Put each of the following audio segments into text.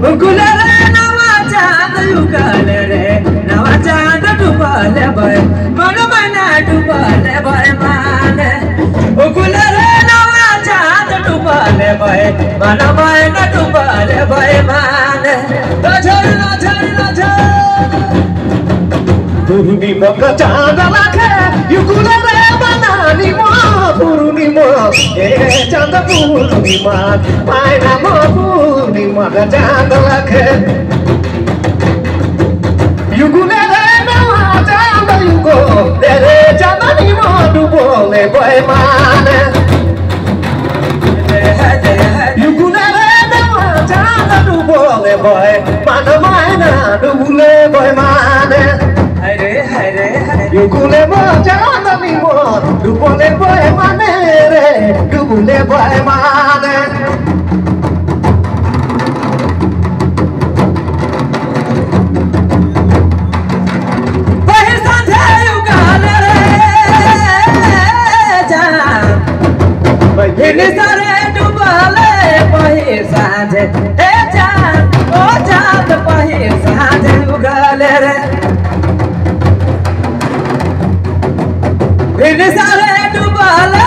Ukulele nawa chand ukulele nawa chand dubale boy mana mana dubale boy mane ukulele nawa chand dubale boy mana mana dubale boy mane rajai Puruni moga chand lakhe ukulele banani mo puruni mo chand puruni ma paina mo puruni moga chand lakhe ukulele nawa chand yugo tere chandani mo dubole boy mane ukulele nawa chand dubole boy mana mana dubole boy mane Dubule boy chandani mo dubole boy mane re dubule boy mane Ini sare dubale pahi sanje e chan o chan pahi sanje ugale re Ini sare dubale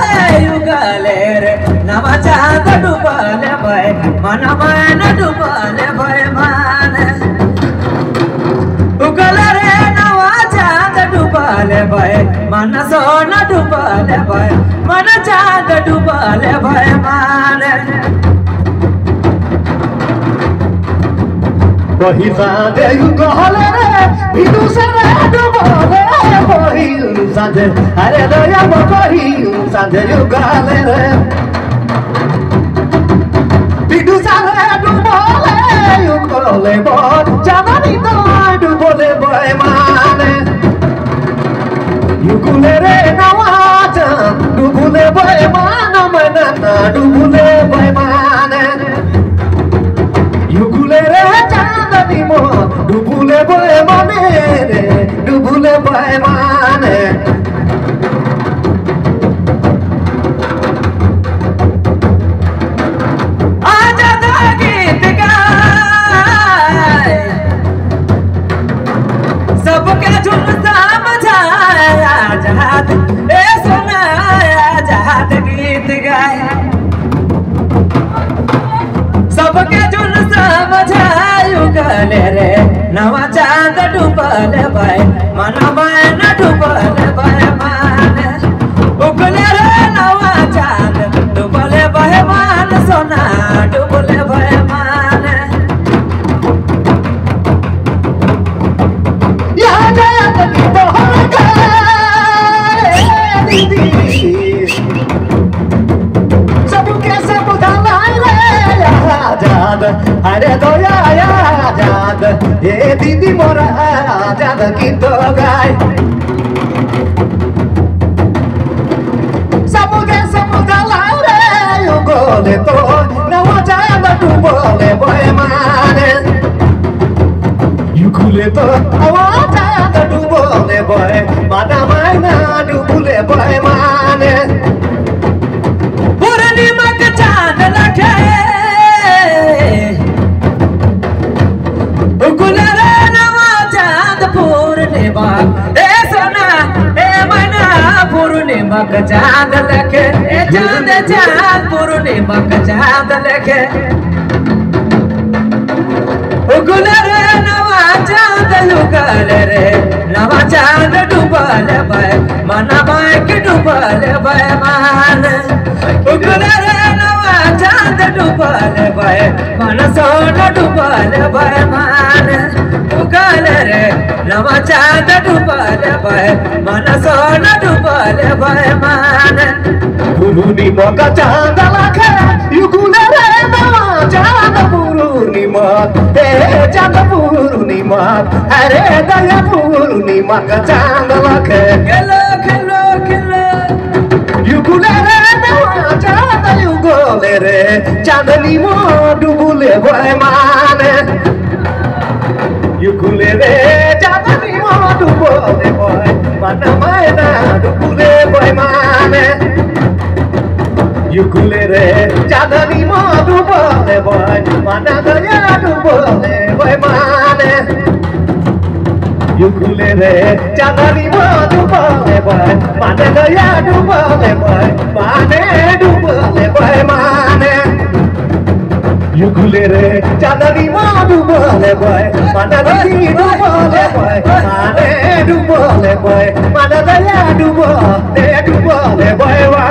ugale re nama chan dubale boy mana mana dubale boy mane ugale re nama chan dubale boy mana sona dubale boy mana chan dubale boy mane Bahi sanje ugale re bidu sare dubale bahi sanje are daya bahi sanje ugale re bidu sare dubale ugale boy jamani to dubale boy mane ukulele nawa dubule boy mana mana dubule boy mane ukulele chandani mo dubule boy mane dubule boy mane aja da git gaye sabke jun samjhaya jhat e sunaya jhat git gaye sabke jun samjhayu gale re nawa chand dubale boy mana mana dubale boy mane ukulele nawa chand dubale boy mane sona dubale boy mane ya jaya ki to hoga didi sabke sab dalai re ya jad are doya ya jad e didi mora jad ki to gai sabke sab dalai re ugole to nawa jad dubole boy mane Ukule to awa jad dubole boy mana mana dubule boy mane purani mag chand lakhe ukulele nawa chand purani mag e sona e mana purani mag chand lakhe e chand chand purani mag chand lakhe ukulele nawa chand ugale re nawa chand dubale boy mana mai dubale boy mane ukulele nawa chand dubale boy mana sona dubale boy mane ugale re nawa chand dubale boy mana sona dubale boy mane puruni moga chand lakhe ukulele nawa chand puruni ma chand puruni ma are daya puruni moga chand lakhe kelo kelo kelo ukulele nawa chand ugale re chandani mo dubule boy mane ukulele chandani mo dubule boy mana mana dubule boy mane ukulele chandani mo dubule le boy mana gaya dubole boy mane ukulele chadari mo dubole boy mana gaya dubole boy mane dubole boy mane ukulele chadari mo dubole boy mana gaya dubole boy mane dubole boy mana gaya dubole boy